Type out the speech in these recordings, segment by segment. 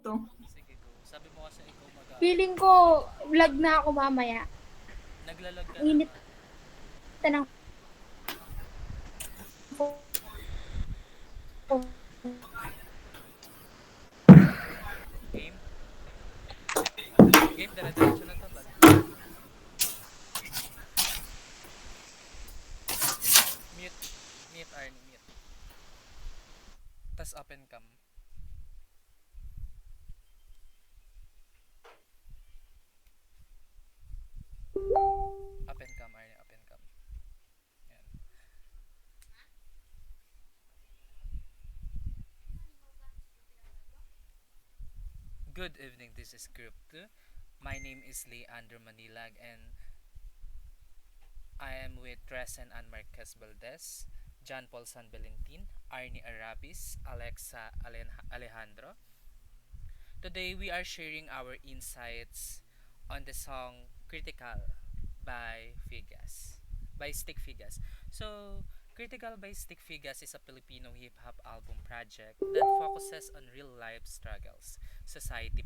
to. Sige, go. Sabi mo kasi ikaw Feeling ko, vlog na ako mamaya. Naglalag ka Ang init naman. na ng Game? Game, dala-diretso na to, bal. Mute. Mute, Arnie, mute. Tas open cam. Open cam, Arnie, open cam. Yan. Good evening, this is Group 2. My name is Leandro Manilag and I am with Tresen and Marquez Valdez, John Paul San Valentin, Arnie Arabis, Alejandro. Today we are sharing our insights on the song Critical by Figas, by Stick Figas. So, Critical by Stick Figas is a Filipino hip-hop album project that focuses on real-life struggles, society,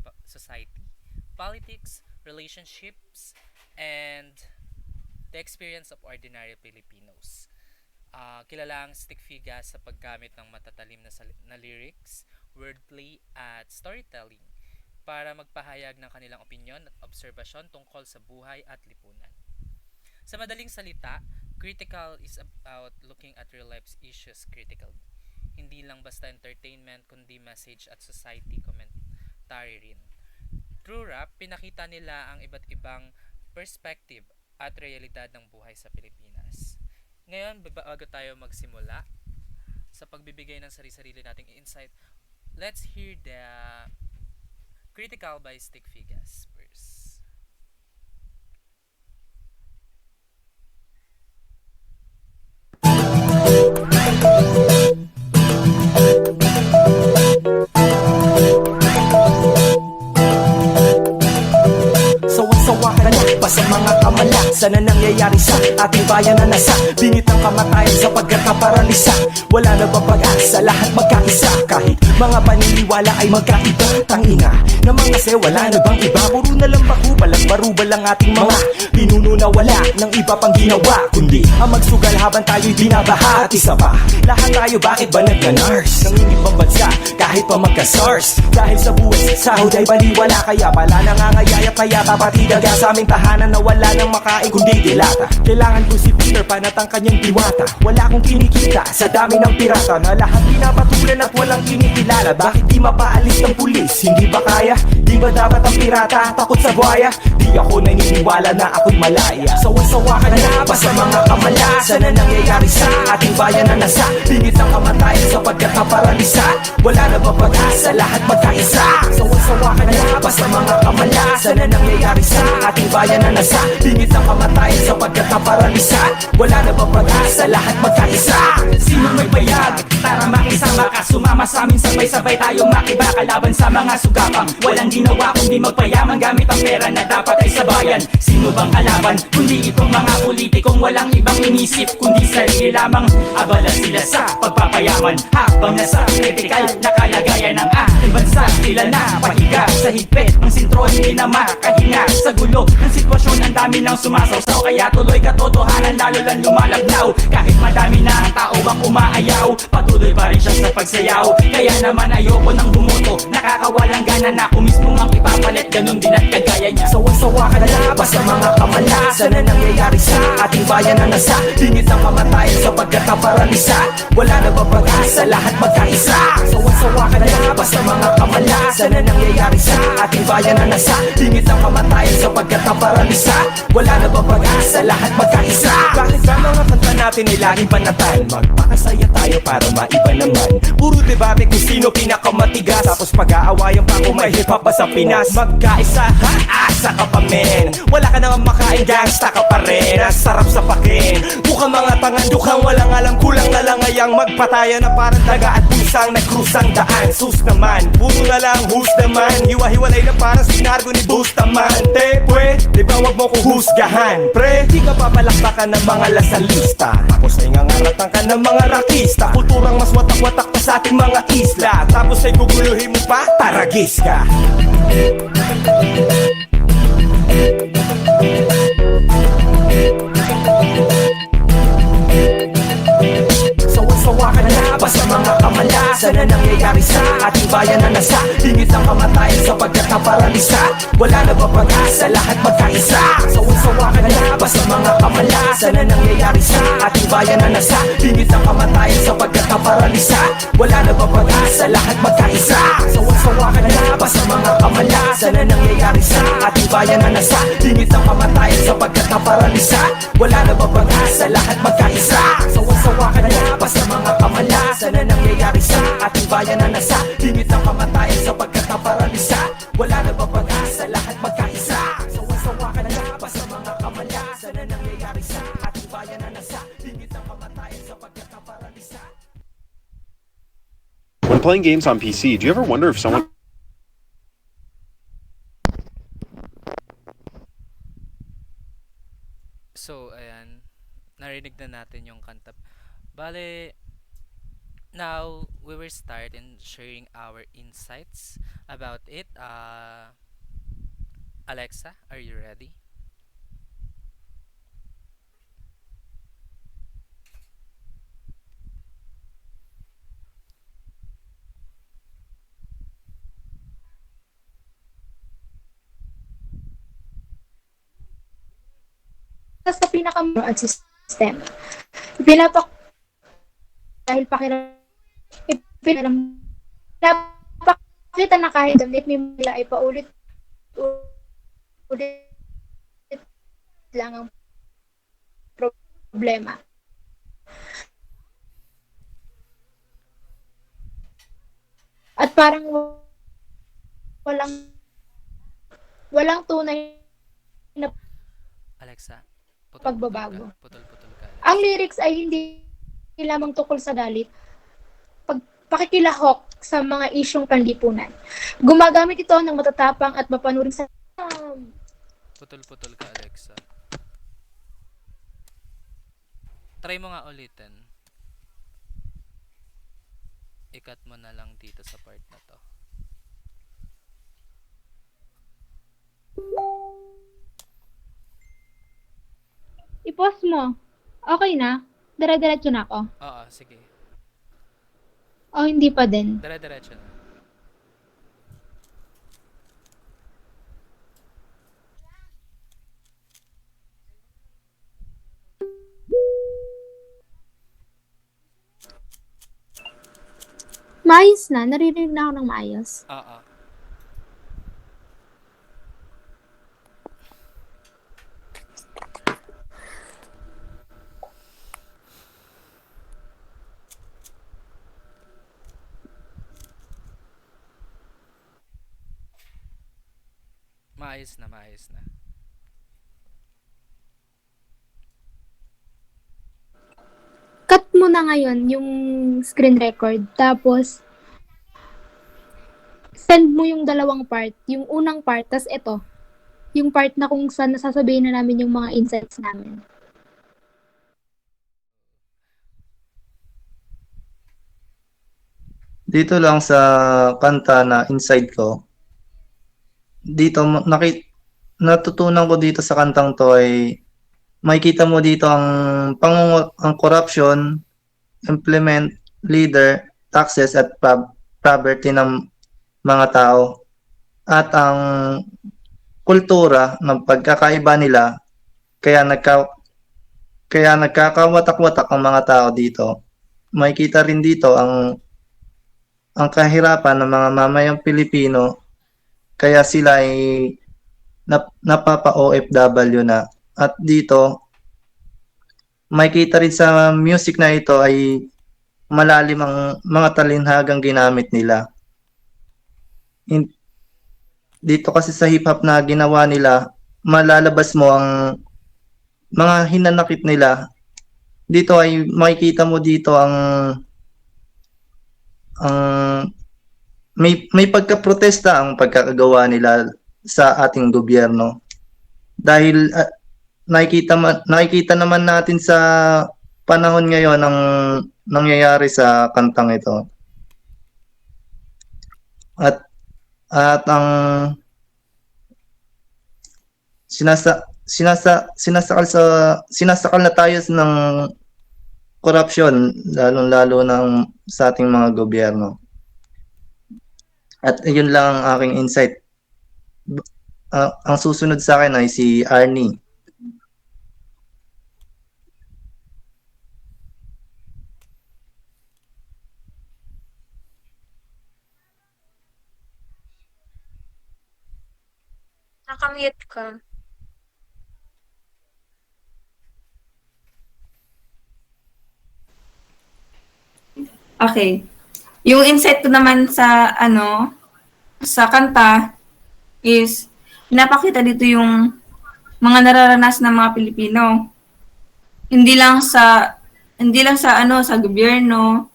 politics, relationships, and the experience of ordinary Filipinos. Kilala ang Stick Figas sa paggamit ng matatalim na lyrics, wordplay, at storytelling para magpahayag ng kanilang opinyon at obserbasyon tungkol sa buhay at lipunan. Sa madaling salita, Critical is about looking at real life issues critically. Hindi lang basta entertainment, kundi message at society commentary rin. Through rap, pinakita nila ang iba't ibang perspective at realidad ng buhay sa Pilipinas. Ngayon, bago tayo magsimula sa pagbibigay ng sarili-sarili nating insight, let's hear the Critical by Stick Figas first. Sawa ka na ba sa mga kamala? Sana nangyayari sa ating bayan na nasa bingit ng kamatayan sapagkat kaparalisa. Wala na ba pag-asa, lahat magkaisa? Kahit mga paniniwala ay magkaiba. Tangina naman kasi wala na bang iba? Puro na lang bakubalang barubal ang ating mga pinuno na wala ng iba pang ginawa kundi ang magsugal habang tayo'y binabaha. At isa pa, lahat tayo bakit ba nagka-nurse? Nangingibang bansa kahit pa magka-SARS. Dahil sa buhay sahod ay baliwala, kaya pala nangangayayat kaya papatidaga sa aming tahanan na wala nang makain kundi dilata. Kailangan ko si Peter Pan at ang kanyang diwata. Wala akong kinikita sa dami ng pirata na lahat pinapatulan at walang kinikilala. Bakit di mapaalis ng pulis? Hindi ba kaya? Di ba dapat ang pirata takot sa buhaya? Di ako naniniwala na ako'y malaya. Sawa-sawa ka na ba sa mga kamalasan na nangyayari sa ating bayan na nasa bingit ng kamatayan sapagkat kaparalisa? Wala na ba pag-asa, lahat magkaisa? Sawa-sawa ka na ba sa mga kamalasan na nangyayari sa ating bayan na nasa bingit ng kamatayan sapagkat kaparalisa? Wala na ba pag-asa, lahat magkaisa? Sino may bayag? Tara makisama ka, sumama sa amin, sabay-sabay tayong makibaka laban sa mga sugapang walang ginawa kundi magpayaman gamit ang pera na dapat ay sa bayan. Sino bang kalaban kundi itong mga politikong walang ibang inisip kundi sarili lamang? Abala sila sa pagpapayaman habang nasa critical na kalagayan ng ating bansa. Sila na pahiga sa higpit, ang sentro hindi na makahinga sa gulo ng sitwasyon. Ang dami nang sumasawsaw kaya tuloy katotohanan lalo lang lumalabnaw. Kahit madami na ang tao ang umaayaw, patuloy pa rin siya sa pagsayaw. Kaya naman ayoko nang bumoto, nakakawalang gana na ako mismo ang ipapalit, ganun din at kagaya niya. Sawa-sawa ka na ba sa mga kamalasan na nangyayari sa ating bayan na nasa bingit ng kamatayan sapagkat kaparalisa? Wala na ba pag-asa, lahat magkaisa? Sawa-sawa ka na ba sa mga kamalasan na nangyayari sa ating bayan na nasa bingit ng kamatayan sapagkat kaparalisa? Wala na ba pag-asa, lahat magkaisa? Bakit ba mga kanta natin ay laging panatan? Magpakasaya tayo para maiba naman. Puro debate kung sino pinakamatigas, tapos pag-aawayan pa kung may hip-hop ba sa sa Pinas Magkaisa, ha? Asa ka pa men Wala ka naman makain, gangsta ka pa rin Ang sarap sa pakin Mukhang mga tangandukang walang alam Kulang na lang ngayang magpataya na parang daga at pusang nagkrusang daan Sus naman, puro na lang hus naman Hiwa-hiwalay na parang sinargo ni Bustamante Pwede ba wag mo kong husgahan Pre, di ka papalakpakan ng mga lasalista Tapos ay ngangaratan ka ng mga rakista Kulturang mas watak-watak pa sa ating mga isla Tapos ay guguluhin mo pa, taragis ka Sawa ka na ba sa mga kamalasan na nangyayari sa ating bayan na nasa Lingit ng kamatayan sapagkat naparalisa Wala na ba pag-asa, lahat magkaisa Sawa ka na ba sa mga kamalasan na nangyayari sa ating bayan na nasa Lingit ng kamatayan sapagkat naparalisa Wala na ba pag-asa, lahat magkaisa Sawa ka na ba sa mga kamalasan na nangyayari sa ating bayan na nasa Lingit ng kamatayan sapagkat naparalisa Wala na ba pag-asa, lahat magkaisa Sawa ka na ba sa mga kamalasan na nangyayari sa ating bayan na nasa Lingit ng kamatayan sapagkat naparalisa Wala na ba pag-asa, lahat magkaisa Sawa ka na ba sa mga kamalasan na nangyayari sa ating bayan na nasa Lingit ng kamatayan sapagkat naparalisa When playing games on PC, do you ever wonder if someone So, ayan. Narinig na natin yung kanta. Bale, now we will start in sharing our insights about it. Alexa, are you ready? Sa pinaka-broad system. Pinapak dahil napakita na kahit damit nila ay paulit ulit lang ang problema. At parang walang tunay na Alexa, pagbabago. Putol-putol ka. Ang lyrics ay hindi lamang tukol sa dalit, pakikilahok sa mga isyong panlipunan. Gumagamit ito ng matatapang at mapanuring sa Putol-putol ka, Alexa. Try mo nga ulitin. Ikat mo na lang dito sa part na to. I-pause mo. Okay na? Dire-diretso na ako. Oo, sige. O hindi pa din. Dire-diretso na. Maayos na. Naririnig na ako ng maayos. Oo. Maayos na, maayos na. Cut mo na ngayon yung screen record. Tapos, send mo yung dalawang part. Yung unang part, tas ito. Yung part na kung saan nasasabihin na namin yung mga insights namin. Dito lang sa kanta na Inside Ko, dito natutunan ko dito sa kantang to ay makikita mo dito ang corruption, implement, leader, taxes at poverty ng mga tao at ang kultura ng pagkakaiba nila kaya nagkakawatak-watak ang mga tao dito. Makikita rin dito ang kahirapan ng mga mamayang Pilipino kaya sila ay napapa-OFW na. At dito, makikita rin sa music na ito ay malalim ang mga talinhagang ginamit nila. dito kasi sa hip hop na ginawa nila, malalabas mo ang mga hinanakit nila. Dito ay makikita mo dito ang may pagkaprotesta ang pagkakagawa nila sa ating gobyerno. Dahil nakikita naman natin sa panahon ngayon ang nangyayari sa kantang ito. At ang sinasakal na tayo ng korupsyon, lalong-lalo ng sa ating mga gobyerno. At yun lang ang aking insight. Ang susunod sa akin ay si Arnie. Nakamute ka. Okay. Yung insight ko naman sa sa kanta is pinapakita dito yung mga nararanasan ng mga Pilipino. Hindi lang sa sa gobyerno,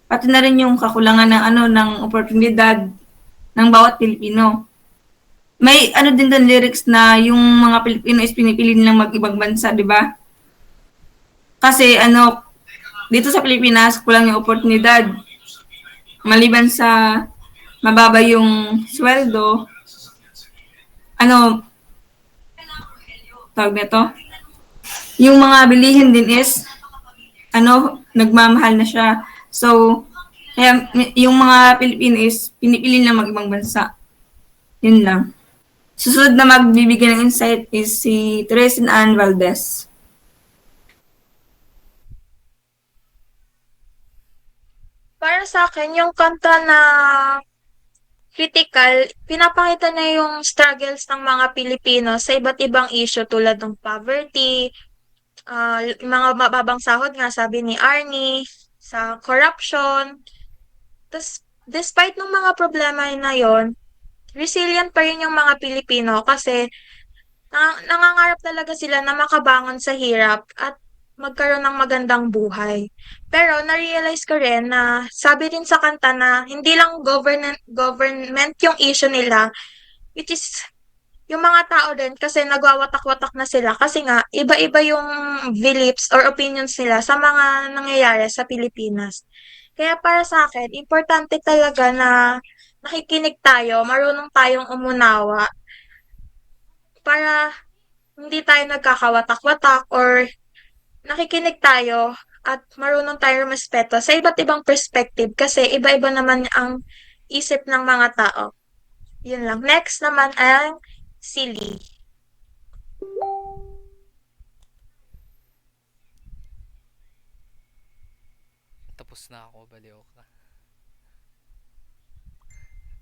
pati na rin yung kakulangan ng oportunidad ng bawat Pilipino. May din doon lyrics na yung mga Pilipino is pinipili nilang mag-ibang bansa, di ba? Kasi dito sa Pilipinas, kulang yung oportunidad. Maliban sa mababa yung sweldo, tawag nito, yung mga bilihin din is, nagmamahal na siya. So, kaya yung mga Pilipino is pinipili na mag-ibang bansa. Yun lang. Susunod na magbibigay ng insight is si Teresin Ann Valdez. Para sa akin, yung kanta na critical, pinapakita niya yung struggles ng mga Pilipino sa iba't ibang issue tulad ng poverty, yung mga mababang sahod nga, sabi ni Arnie, sa corruption. Tapos, despite ng mga problema na yon, resilient pa rin yung mga Pilipino kasi nangangarap talaga sila na makabangon sa hirap at magkaroon ng magandang buhay. Pero na-realize ko rin na sabi rin sa kanta na hindi lang government yung issue nila, which is yung mga tao din kasi nagwawatak-watak na sila kasi nga iba-iba yung beliefs or opinions nila sa mga nangyayari sa Pilipinas. Kaya para sa akin, importante talaga na nakikinig tayo, marunong tayong umunawa para hindi tayo nagkakawatak-watak or nakikinig tayo at marunong tayo rumespeto sa iba't ibang perspective kasi iba-iba naman ang isip ng mga tao. Yun lang. Next naman ang silly. Tapos na ako, baliw ka.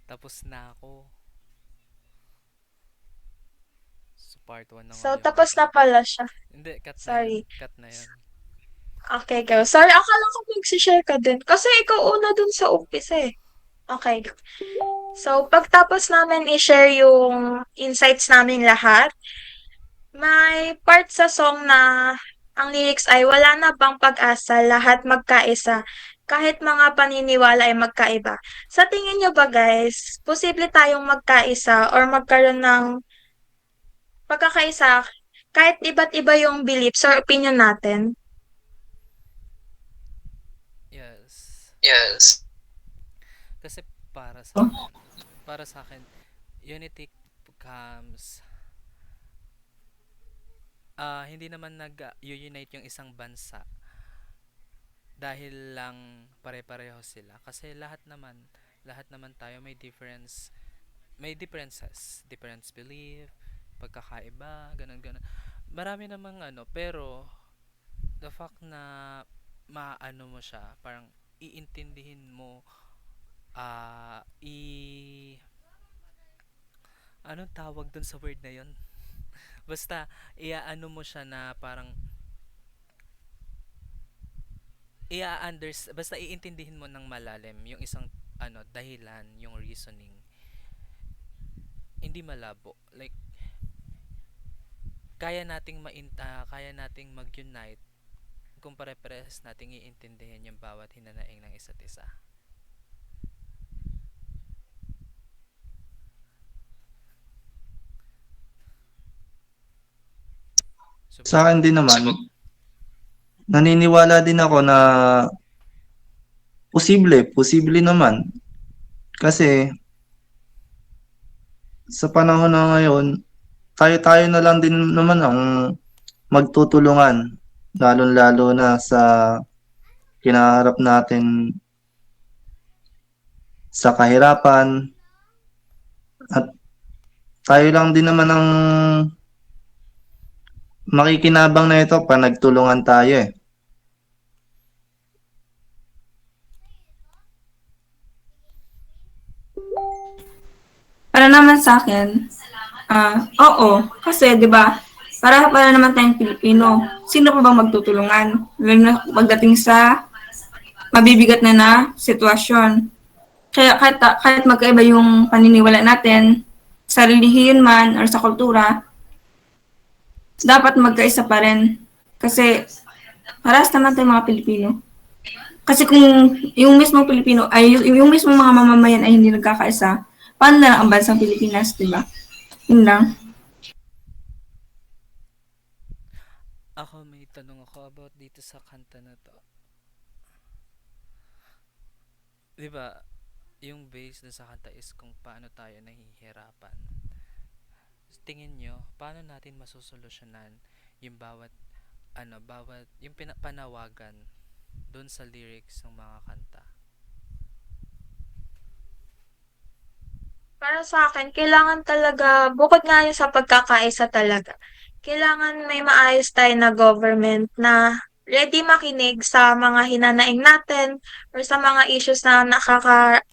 Tapos na ako. So, part 1 na nga So, yun. tapos na pala siya. Hindi, cut na Sorry. yun. Cut na yun. Okay, go. Sorry, akala ko mag-share ka din. Kasi ikaw una dun sa umpisa eh. Okay. So, pagtapos namin i-share yung insights namin lahat, may part sa song na ang lyrics ay wala na bang pag-asa, lahat magkaisa, kahit mga paniniwala ay magkaiba. Sa tingin nyo ba guys, posible tayong magkaisa or magkaroon ng pagkakaisa kahit iba't iba yung beliefs or opinion natin? Yes. Kasi para sa akin, unity comes hindi naman nag-unite yung isang bansa dahil lang pare-pareho sila kasi lahat naman tayo may different belief, pagkakaiba, ganun. Marami namang pero the fact na maano mo siya, parang iintindihin mo ah i anong tawag dun sa word na yon? Basta iaano mo siya na parang basta iintindihin mo ng malalim yung isang dahilan, yung reasoning. Hindi hindi malabo. Like, kaya nating mag-unite kung pare-parehas nating iintindihin yung bawat hinanaing ng isa't isa. So, Sa akin din naman, naniniwala din ako na posible naman. Kasi sa panahon na ngayon, tayo-tayo na lang din naman ang magtutulungan, lalong-lalo na sa kinaharap natin sa kahirapan, at tayo lang din naman ang makikinabang na ito pa nagtulungan tayo eh. Para naman sa akin, oo. Kasi, di ba, para naman tayong Pilipino, sino pa bang magtutulungan? Lalo na pagdating sa mabibigat na sitwasyon. Kaya kahit magkaiba yung paniniwala natin, sa relihiyon man or sa kultura, dapat magkaisa pa rin. Kasi, parehas naman tayong mga Pilipino. Kasi kung yung mismong Pilipino, yung mismong mga mamamayan ay hindi nagkakaisa, paano na lang ang bansang Pilipinas, di ba? Yun lang. ako may tanong ako about dito sa kanta na to. 'Di ba, yung base dun sa kanta is kung paano tayo nahihirapan. Tingin nyo, paano natin masusolusyonan yung bawat yung panawagan doon sa lyrics ng mga kanta? Para sa akin, kailangan talaga, bukod nga yun sa pagkakaisa talaga, kailangan may maayos tayo na government na ready makinig sa mga hinanaing natin or sa mga issues na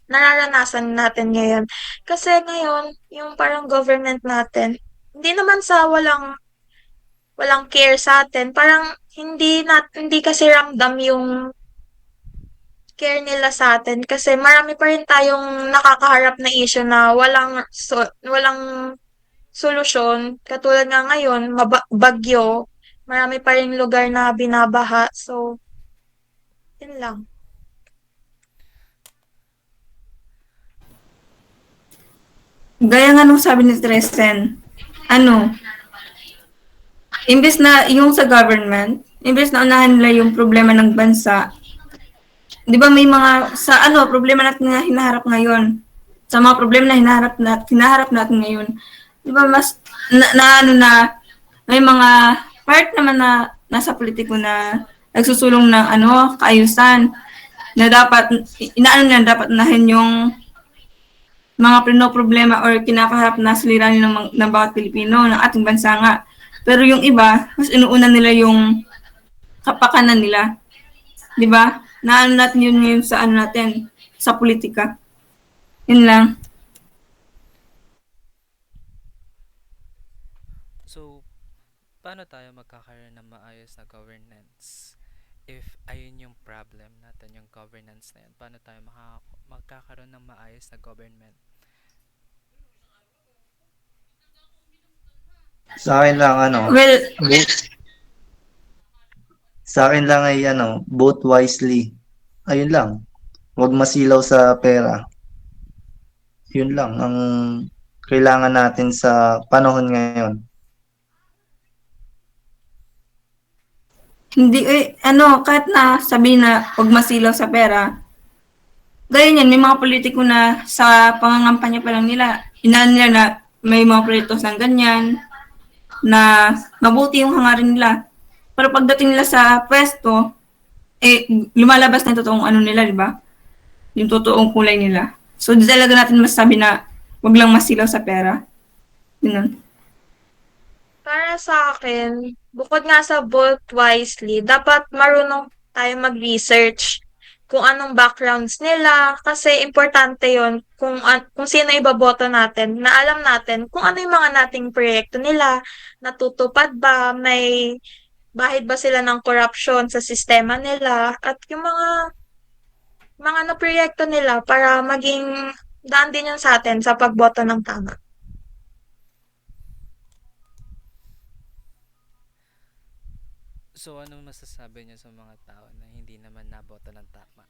nararanasan natin ngayon. Kasi ngayon, yung parang government natin, hindi naman sa walang care sa atin, parang hindi kasi ramdam yung care nila sa atin kasi marami pa rin tayong nakakaharap na issue na walang solusyon. Katulad nga ngayon, bagyo, marami pa rin lugar na binabaha. So, yun lang. Gaya nga nung sabi ni Tristan, imbes na yung sa government, imbes na unahan nila yung problema ng bansa, di ba may mga, problema natin na hinaharap ngayon, sa mga problema na hinaharap natin ngayon, di ba mas, may mga part naman na nasa politiko na nagsusulong ng kaayusan, na dapat, dapat unahin yung mga problema or kinakaharap na suliranin ng bawat Pilipino, ng ating bansa nga. Pero yung iba, mas inuuna nila yung kapakanan nila. Di ba? Natin yun ngayon sa natin, sa politika. Yun lang. So, paano tayo magkakaroon ng maayos na governance? If ayun yung problem natin, yung governance na yan, paano tayo magkakaroon ng maayos na government? Sa akin lang Well, sa akin lang ay vote wisely. Ayun lang. Huwag masilaw sa pera. Yun lang ang kailangan natin sa panahon ngayon. hindi, kahit na sabihin na huwag masilaw sa pera, gaya niyan, may mga politiko na sa pangangampanya pa lang nila, inaan nila na may mga proyektos ng ganyan, na mabuti yung hangarin nila. Pero pagdating nila sa pwesto, lumalabas na yung totoong nila, di ba? Yung totoong kulay nila. So, di talaga natin masasabi na wag lang masilaw sa pera. Yun. Para sa akin, bukod nga sa vote wisely, dapat marunong tayo mag-research kung anong backgrounds nila kasi importante yon kung sino ibaboto natin, na alam natin kung ano yung mga nating proyekto nila, natutupad ba, may bahid ba sila ng corruption sa sistema nila, at yung mga na proyekto nila para maging daan din yun sa atin sa pagboto ng tama. So, ano masasabi niyo sa mga tao na hindi naman naboto ng tama?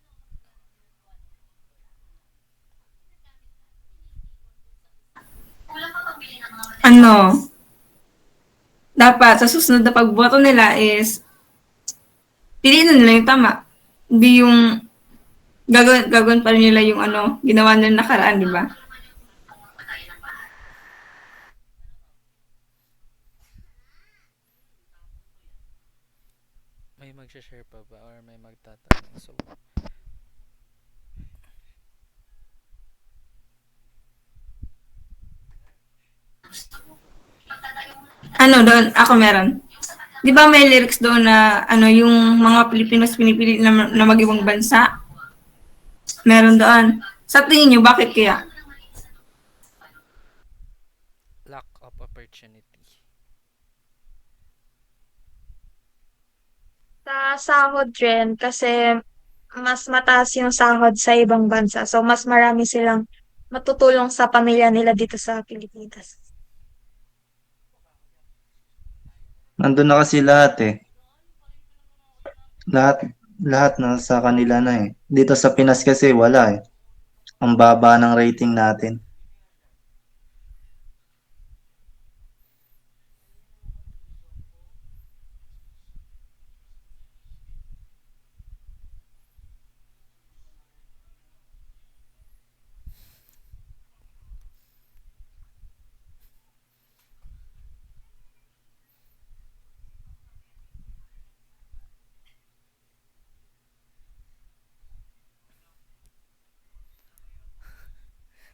Ano, dapat sa susunod na pagboto nila is piliin na nila yung tama. Hindi yung gagawin pa rin nila yung ano, ginawa nila nakaraan, di ba? May mag-share pa ba or may magtatanong? So, Ano doon, ako meron. Di ba may lyrics doon na ano, yung mga Pilipinos pinipili na mag-ibang bansa? Meron doon. Sa tingin nyo, bakit kaya? lack of opportunity. Sa sahod rin, kasi mas mataas yung sahod sa ibang bansa. So, mas marami silang matutulong sa pamilya nila dito sa Pilipinas. Nandun na kasi lahat eh. Lahat, lahat nasa kanila na eh. Dito sa Pinas kasi wala eh. Ang baba ng rating natin.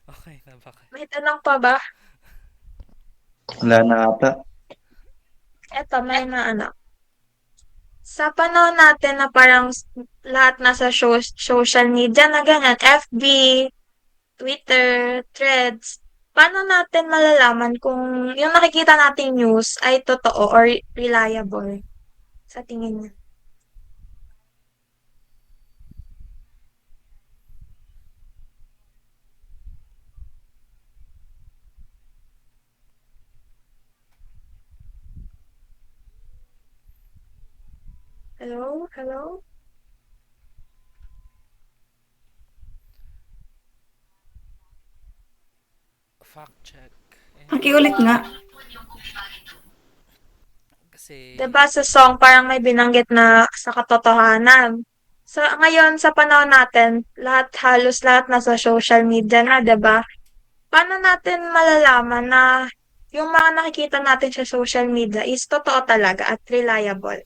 Okay na ba? May tanong pa ba? Wala na ata. Eto, may na ano. Sa panahon natin na parang lahat nasa social media na ganyan, FB, Twitter, Threads, paano natin malalaman kung yung nakikita nating news ay totoo or reliable sa tingin niyo? Hello? Hello? Fact check. Pakiulit nga. Kasi, Diba sa song parang may binanggit na sa katotohanan. So, ngayon sa panahon natin, halos lahat nasa social media na, 'di ba? Paano natin malalaman na yung mga nakikita natin sa social media is totoo talaga at reliable?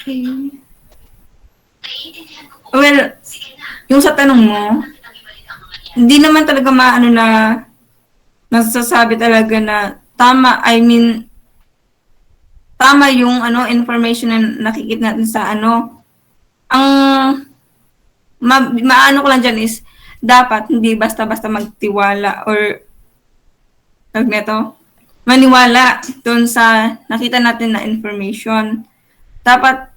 Okay. Well, yung sa tanong mo, hindi naman talaga maano na nasasabi talaga na tama, I mean, tama yung ano information na nakikita natin sa ano. Ang maano ko lang dyan is dapat hindi basta-basta magtiwala or tawag nito, maniwala doon sa nakita natin na information. Dapat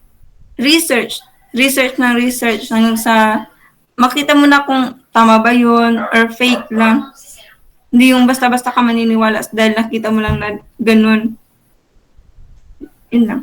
research, research hanggang sa makita mo na kung tama ba yun or fake lang. Hindi yung basta-basta ka maniniwala dahil nakita mo lang na ganun. Yun lang.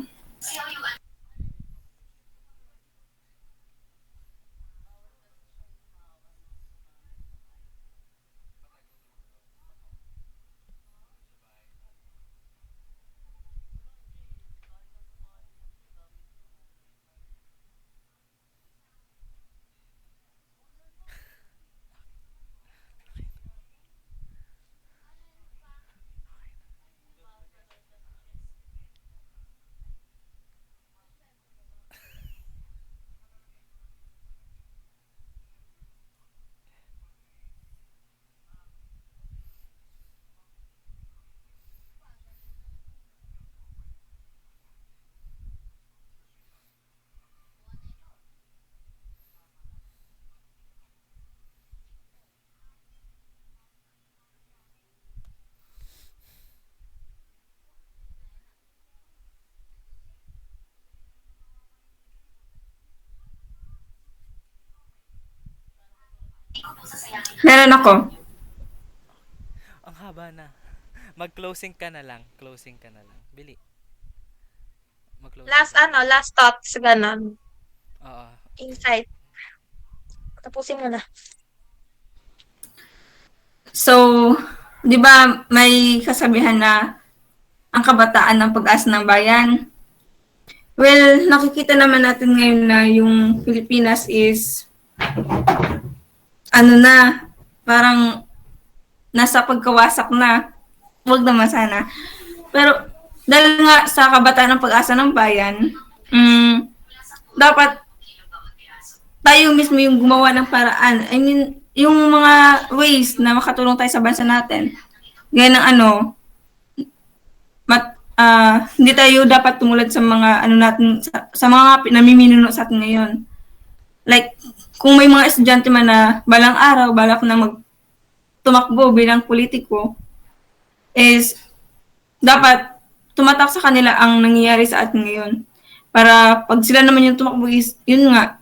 Sisimulan ako. Ang haba na. Mag-closing ka na lang. Closing ka na lang. Bili. Mag-closing ka na. Last thoughts, ganon. Oo. Insight. Tapusin mo na. So, di ba may kasabihan na ang kabataan ng pag-asa ng bayan? Well, nakikita naman natin ngayon na yung Pilipinas is ano na, parang nasa pagkawasak na. Huwag naman sana. Pero dahil nga sa kabataan ng pag-asa ng bayan, dapat tayo mismo yung gumawa ng paraan. I mean, yung mga ways na makatulong tayo sa bansa natin. Gaya ng hindi tayo dapat tumulad sa mga natin sa mga namiminuno sa atin ngayon. Like kung may mga estudyante man na balang araw balak na tumakbo bilang politiko, is dapat tumatak sa kanila ang nangyayari sa atin ngayon. Para pag sila naman yung tumakbo is yun nga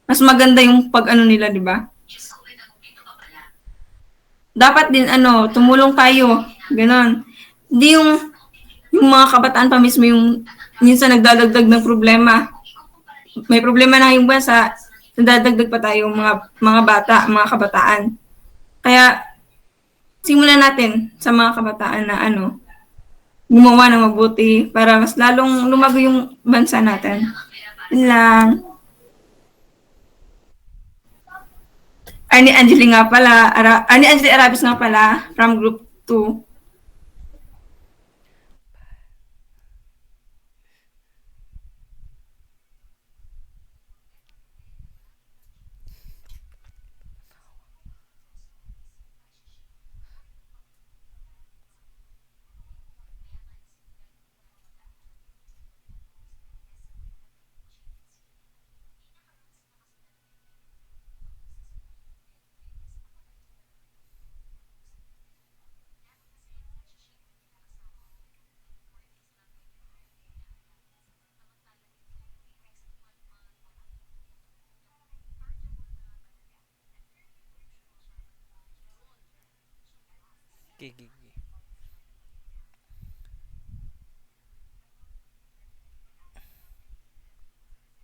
mas maganda yung nila, di ba? Dapat din tumulong tayo, ganon. Hindi yung mga kabataan pa mismo yung minsan nagdadagdag ng problema. May problema na yung bansa, nagdadagdag pa tayo mga bata, mga kabataan. Kaya simulan natin sa mga kabataan na gumawa ng mabuti para mas lalong lumago yung bansa natin. Yun lang. Arnie Angeli Arabis nga pala from Group 2. Gigi.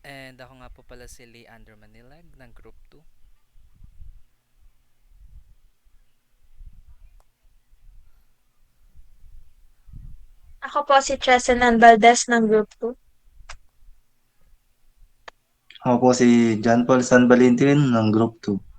And ako nga po pala si Leandro Manilag ng Group 2. Ako po si Chesenan Valdez ng Group 2. Ako po si John Paul San Valentin ng Group 2.